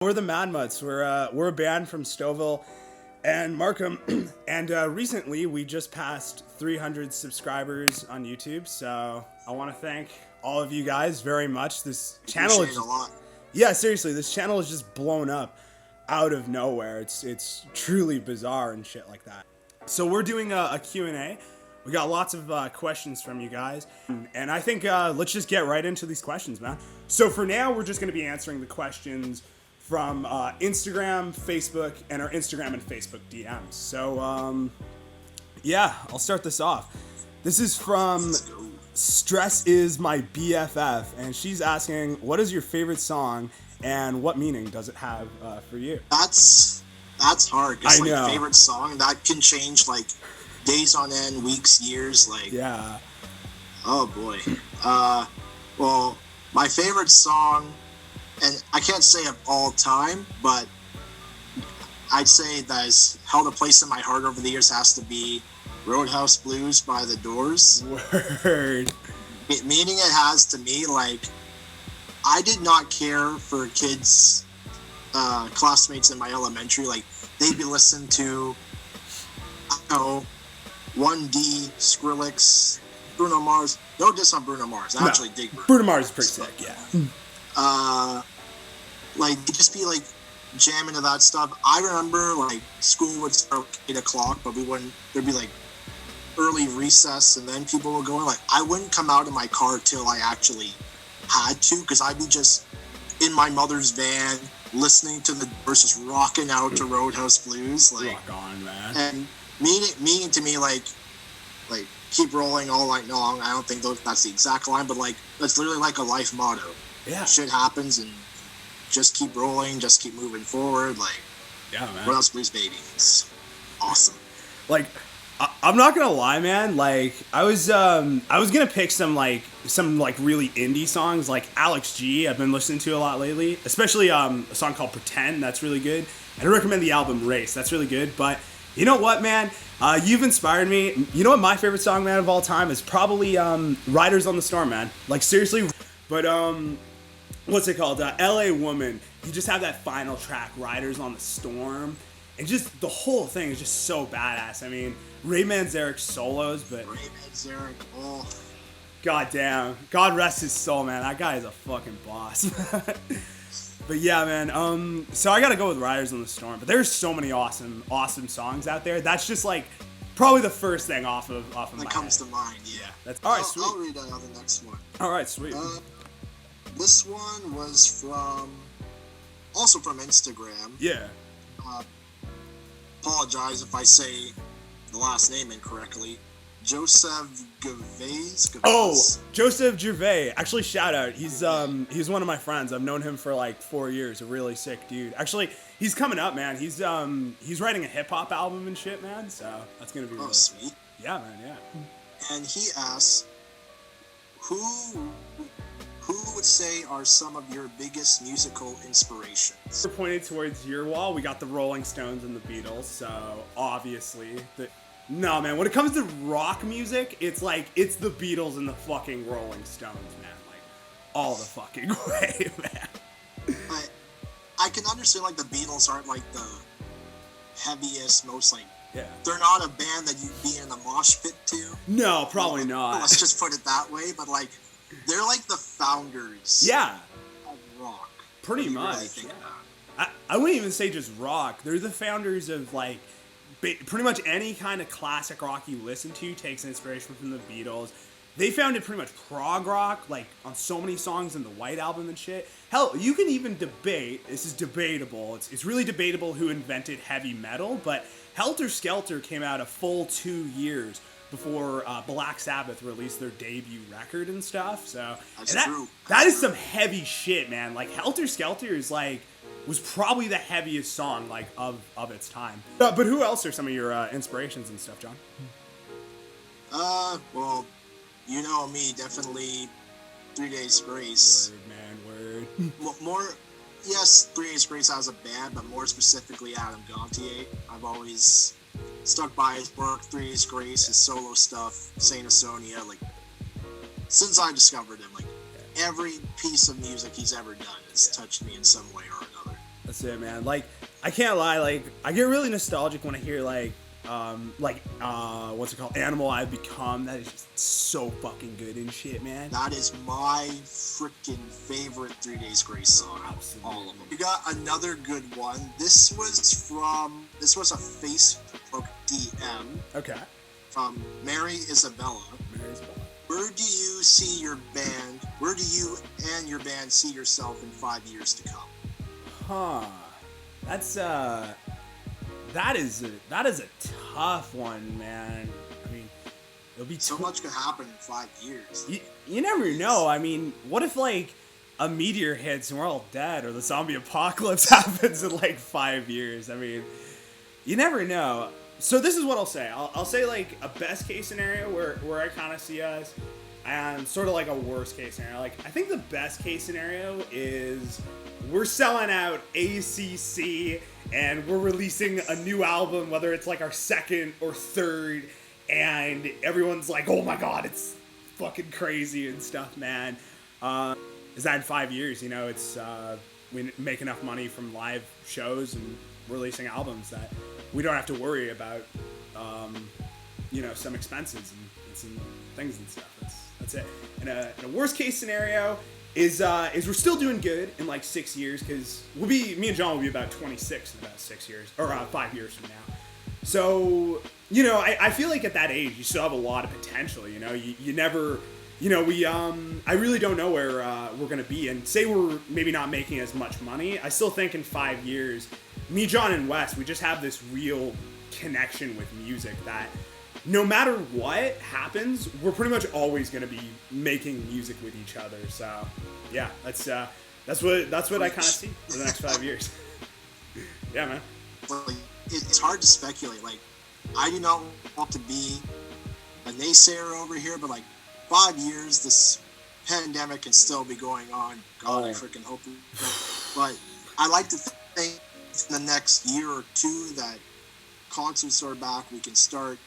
We're the Madd Mutts. We're a band from Stouffville and Markham, and recently we just passed 300 subscribers on YouTube. So I want to thank all of you guys very much. This channel is a lot. Yeah, seriously, this channel is just blown up out of nowhere. It's truly bizarre and shit like that. So we're doing a Q&A. We got lots of questions from you guys, and I think let's just get right into these questions, man. So for now, we're just going to be answering the questions from Instagram, Facebook, and our Instagram and Facebook DMs. So, yeah, I'll start this off. This is from Stress Is My BFF, and she's asking, what is your favorite song, and what meaning does it have for you? That's hard. I know. Like, favorite song, that can change, like, days on end, weeks, years, like... Yeah. Oh, boy. Well, my favorite song... And I can't say of all time, but I'd say that has held a place in my heart over the years has to be Roadhouse Blues by The Doors. Word. Meaning it has to me, like, I did not care for kids, classmates in my elementary. Like, they'd be listening to, I don't know, 1D, Skrillex, Bruno Mars. No diss on Bruno Mars. I actually dig Bruno Mars is pretty sick, yeah. Like, they'd just be, like, jamming to that stuff. I remember, like, school would start at 8 o'clock, but there'd be, like, early recess, and then people would go in. Like, I wouldn't come out of my car till I actually had to, because I'd be just in my mother's van, listening to the Doors, just rocking out to Roadhouse Blues. Like, rock on, man. And meaning to me, like, keep rolling all night long. I don't think that's the exact line, but, like, that's literally like a life motto. Yeah. Shit happens, and just keep rolling, just keep moving forward. Like, yeah, man. Roadhouse Blues, baby. It's awesome. Like, I'm not gonna lie, man. Like, I was gonna pick some really indie songs, like Alex G. I've been listening to a lot lately, especially a song called Pretend. That's really good. And I recommend the album Race. That's really good. But you know what, man? You've inspired me. You know what my favorite song, man, of all time is probably Riders on the Storm, man. Like, seriously. But what's it called? LA Woman. You just have that final track, Riders on the Storm, and just the whole thing is just so badass. I mean, Ray Manzarek's solos, but Ray Manzarek, oh, goddamn, God rest his soul, man. That guy is a fucking boss. But yeah, man. So I gotta go with Riders on the Storm. But there's so many awesome songs out there. That's just like probably the first thing off of my that comes head. to mind. Yeah. That's all right. Sweet. I'll read the next one. All right, sweet. This one was also from Instagram. Yeah. Apologize if I say the last name incorrectly. Joseph Gervais. Oh, Joseph Gervais. Actually, shout out. He's one of my friends. I've known him for like 4 years. A really sick dude. Actually, he's coming up, man. He's writing a hip hop album and shit, man. So that's gonna be really sweet. Yeah, man. Yeah. And he asks, who would say are some of your biggest musical inspirations? We're pointed towards your wall. We got the Rolling Stones and the Beatles, so obviously no, man, when it comes to rock music, it's the Beatles and the fucking Rolling Stones, man. Like, all the fucking way, man. I can understand, like, the Beatles aren't, like, the heaviest, most, like, yeah. They're not a band that you'd be in the mosh pit to. No, probably not. Let's just put it that way, but, like, they're like the founders. Yeah. Of rock. Pretty much. Really yeah. I wouldn't even say just rock. They're the founders of, like, pretty much any kind of classic rock you listen to takes inspiration from the Beatles. They founded pretty much prog rock, like, on so many songs in the White Album and shit. Hell, you can even debate, this is debatable, it's really debatable who invented heavy metal, but Helter Skelter came out a full 2 years before Black Sabbath released their debut record and stuff. So that is some heavy shit, man. Like, Helter Skelter is like was probably the heaviest song like of its time. But who else are some of your inspirations and stuff, John? Well, you know me, definitely 3 Days Grace. Word, man, word. More, yes, 3 Days Grace as a band, but more specifically Adam Gontier. I've always stuck by his work, 3 Days Grace, his solo stuff, Saint Asonia, like, since I discovered him, like, every piece of music he's ever done has touched me in some way or another. That's it, man. Like, I can't lie. Like, I get really nostalgic when I hear what's it called? Animal I've Become. That is just so fucking good and shit, man. That is my freaking favorite 3 Days Grace song. Absolutely. All of them. We got another good one. This was a Facebook DM. Okay. From Mary Isabella. Where do you see your band? Where do you and your band see yourself in 5 years to come? Huh. That's that is a tough one, man. I mean, it'll be so much could happen in 5 years. You never know. I mean, what if like a meteor hits and we're all dead, or the zombie apocalypse happens in like 5 years? I mean, you never know. So this is what I'll say. I'll say like a best case scenario where I kind of see us, and sort of like a worst case scenario. Like, I think the best case scenario is we're selling out ACC and we're releasing a new album, whether it's like our second or third, and everyone's like, oh my god, it's fucking crazy and stuff, man. Is that in 5 years, you know, it's we make enough money from live shows and releasing albums that we don't have to worry about, you know, some expenses and some things and stuff. That's it. In a worst case scenario is we're still doing good in like 6 years, because me and John will be about 26 in about 6 years, or 5 years from now. So, you know, I feel like at that age you still have a lot of potential. You know, you never, you know, I really don't know where we're gonna be, and say we're maybe not making as much money. I still think in 5 years, me, John, and Wes, we just have this real connection with music that no matter what happens, we're pretty much always going to be making music with each other. So, yeah, that's what I kind of see for the next 5 years. Yeah, man. Like, it's hard to speculate. Like, I do not want to be a naysayer over here, but like 5 years, this pandemic can still be going on. God, I freaking hope. But I like to think in the next year or two that concerts are back, we can start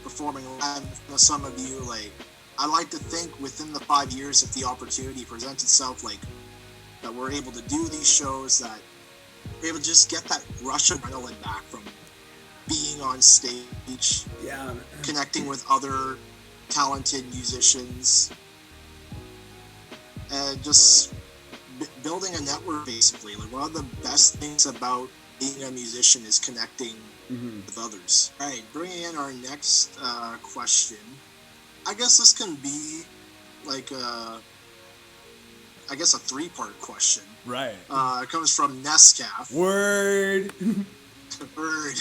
performing live with some of you. Like, I like to think within the 5 years, if the opportunity presents itself, like that we're able to do these shows, that we're able to just get that rush of adrenaline back from being on stage, yeah, connecting with other talented musicians, and just building a network, basically. Like, one of the best things about being a musician is connecting with others. All right, bringing in our next question. I guess this can be like a 3-part question. Right. It comes from Nescaf. Word. Word.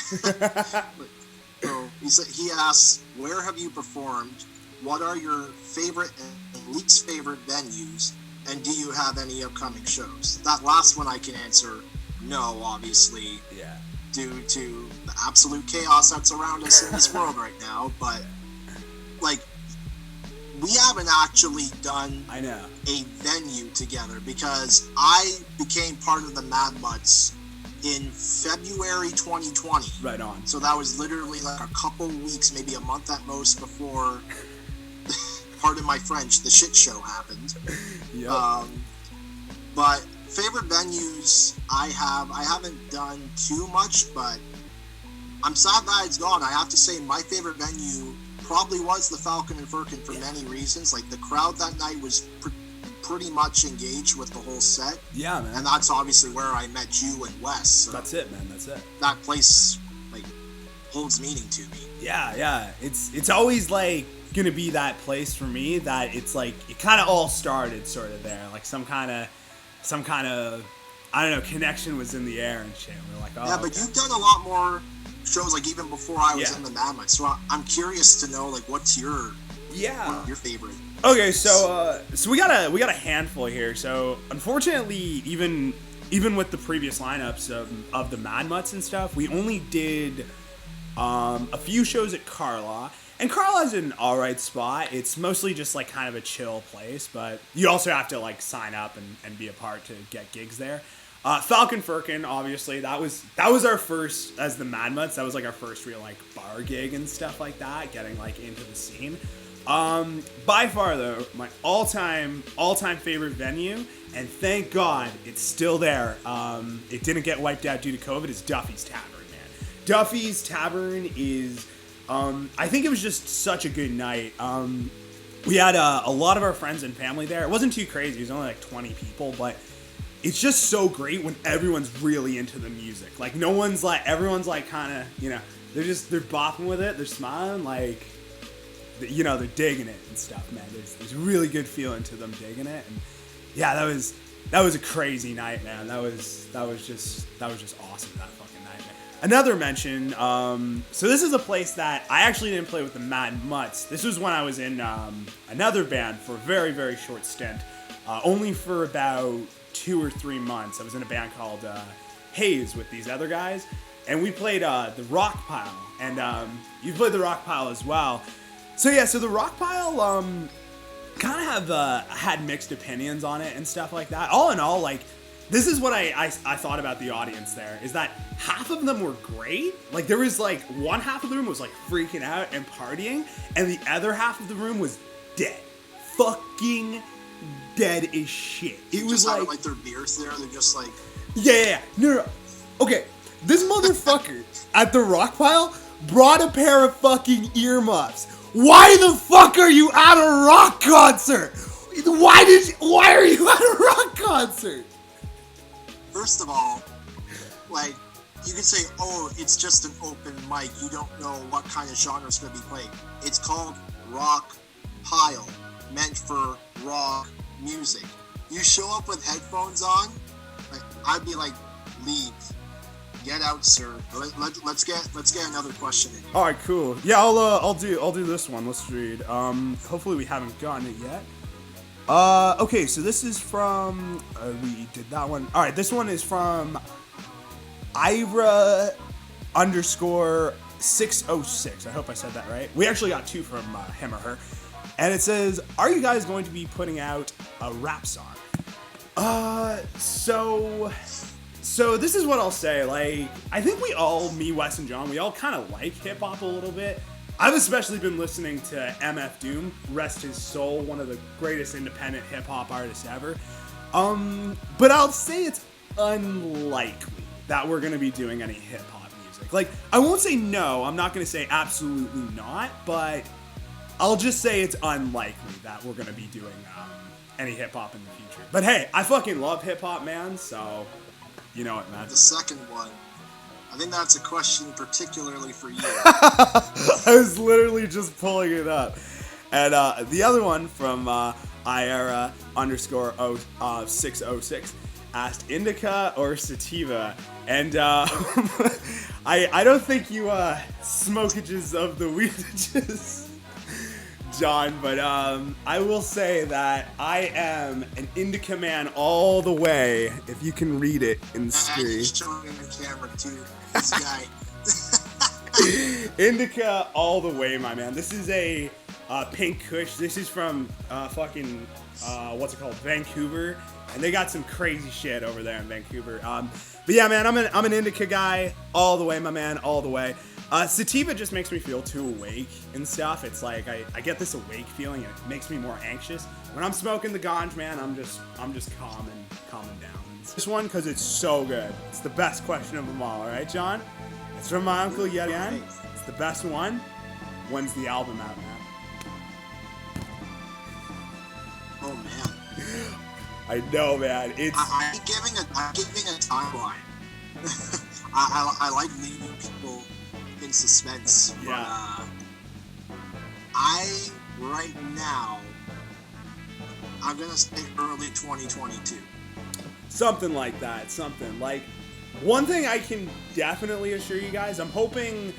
So he asks, where have you performed? What are your favorite and least favorite venues? And do you have any upcoming shows? That last one I can answer no, obviously. Yeah. Due to the absolute chaos that's around us in this world right now. But, like, we haven't actually done a venue together, because I became part of the Madd Mutts in February 2020. Right on. So that was literally like a couple weeks, maybe a month at most, before, pardon my French, the shit show happened. Yep. But favorite venues I haven't done too much, but I'm sad that it's gone. I have to say my favorite venue probably was the Falcon and Firkin for many reasons. Like, the crowd that night was pretty much engaged with the whole set. Yeah, man. And that's obviously where I met you and Wes. So that's it, man. That's it. That place, like, holds meaning to me. Yeah. It's always like gonna be that place for me that it's like it kind of all started sort of there. Like some kind of I don't know, connection was in the air and shit. We're like, oh, yeah, but you've done a lot more shows, like, even before I was in the Madd Mutts. So I'm curious to know, like, what's your favorite? Okay, so we got a handful here. So unfortunately, even with the previous lineups of the Madd Mutts and stuff, we only did a few shows at Carlaw. And Carlaw's an alright spot. It's mostly just like kind of a chill place, but you also have to like sign up and be a part to get gigs there. Falcon Firkin, obviously, that was our first, as the Madd Mutts, that was like our first real like bar gig and stuff like that, getting like into the scene. By far though, my all-time favorite venue, and thank God it's still there. It didn't get wiped out due to COVID. Is Duffy's Tavern, man. Duffy's Tavern is, I think it was just such a good night. We had a lot of our friends and family there. It wasn't too crazy. It was only like 20 people, but it's just so great when everyone's really into the music. Like everyone's like kind of, they're bopping with it. They're smiling, like, they're digging it and stuff, man. There's a really good feeling to them digging it. And yeah, that was a crazy night, man. That was just awesome, that fucking night, man. Another mention, so this is a place that I actually didn't play with the Madd Mutts. This was when I was in another band for a very, very short stint, only for about 2 or 3 months. I was in a band called Haze with these other guys, and we played the Rock Pile, and you played the Rock Pile as well. So yeah, so the Rock Pile kind of have had mixed opinions on it and stuff like that. All in all, like, this is what I thought about the audience there, is that half of them were great. Like, there was like one half of the room was like freaking out and partying, and the other half of the room was dead. Fucking dead as shit. It was like their beers there. They're just like, yeah. No. Okay, this motherfucker at the Rock Pile brought a pair of fucking earmuffs. Why the fuck are you at a rock concert? Why are you at a rock concert? First of all, like, you can say, oh, it's just an open mic. You don't know what kind of genre is going to be played. It's called Rock Pile, meant for rock music. You show up with headphones on, like, I'd be like, leave. Get out, sir. Let's get another question in. All right, cool. Yeah, I'll do this one. Let's read. Hopefully we haven't gotten it yet. Okay, so this is from we did that one. All right, this one is from Ira _606. I hope I said that right. We actually got 2 from him or her, and it says, "Are you guys going to be putting out a rap song?" So this is what I'll say. Like, I think we all, me, Wes, and John, we all kind of like hip-hop a little bit. I've especially been listening to MF Doom, rest his soul, one of the greatest independent hip-hop artists ever. But I'll say it's unlikely that we're going to be doing any hip-hop music. Like, I won't say no, I'm not going to say absolutely not, but I'll just say it's unlikely that we're going to be doing any hip-hop in the future. But hey, I fucking love hip-hop, man, so... You know what, man? The second one, I think that's a question particularly for you. I was literally just pulling it up. And the other one from Ira _606 asked Indica or sativa. And I don't think you smokages of the weedages, John, but I will say that I am an Indica man all the way, if you can read it in the screen. He's showing in the camera too, this guy. Indica all the way, my man. This is a pink kush. This is from what's it called, Vancouver, and they got some crazy shit over there in Vancouver. But yeah, man, I'm an Indica guy all the way, my man, all the way. Sativa just makes me feel too awake and stuff. It's like I get this awake feeling, and it makes me more anxious. When I'm smoking the ganj, man, I'm just calming down. This one, because it's so good. It's the best question of them all. All right, John? It's from my uncle yet again. It's the best one. When's the album out, man? Oh man. I know, man. It's. I'm giving a timeline. I like leaving people in suspense. Yeah. But, right now, I'm gonna say early 2022. Something like that. Something like. One thing I can definitely assure you guys, I'm hoping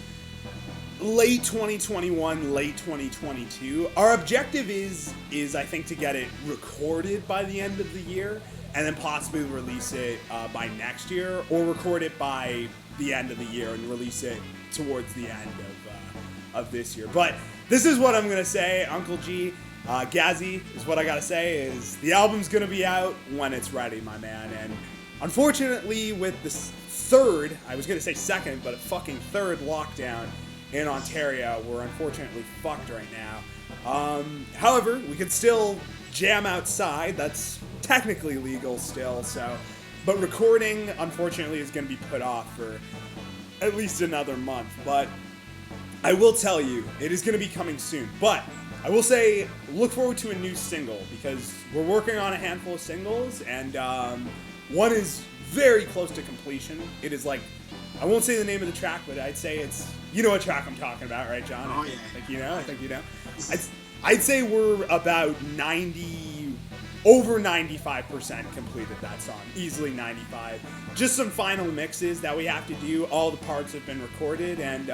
late 2021, late 2022. Our objective is I think to get it recorded by the end of the year, and then possibly release it by next year, or record it by the end of the year and release it towards the end of this year. But this is what I'm gonna say, Uncle G, Gazzy, is what I gotta say, is the album's gonna be out when it's ready, my man. And unfortunately, with this third, I was gonna say second, but a fucking third lockdown, in Ontario. We're unfortunately fucked right now. However, we could still jam outside. That's technically legal still, so. But recording, unfortunately, is going to be put off for at least another month. But I will tell you, it is going to be coming soon. But I will say, look forward to a new single, because we're working on a handful of singles, and one is very close to completion. It is like, I won't say the name of the track, but I'd say it's, you know what track I'm talking about, right, John? Oh, yeah. I think you know. I'd say we're about over 95% completed that song. Easily 95. Just some final mixes that we have to do. All the parts have been recorded, and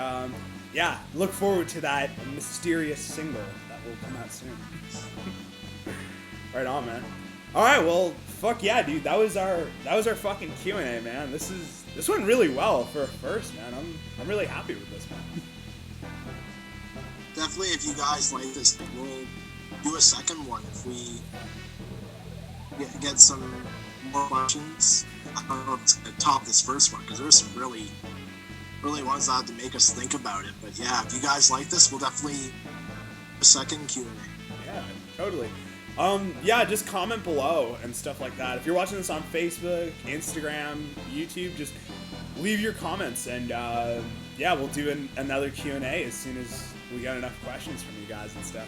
yeah, look forward to that mysterious single that will come out soon. Right on, man. All right, well, fuck yeah, dude. That was our fucking Q&A, man. This went really well for a first, man. I'm really happy with this, man. Definitely, if you guys like this, we'll do a second one if we get some more questions. I don't know if it's going to top this first one, because there's some really ones that have to make us think about it. But yeah, if you guys like this, we'll definitely do a second Q&A. Yeah, totally. Yeah, just comment below and stuff like that. If you're watching this on Facebook, Instagram, YouTube, just leave your comments, and yeah, we'll do another Q&A as soon as we got enough questions from you guys and stuff.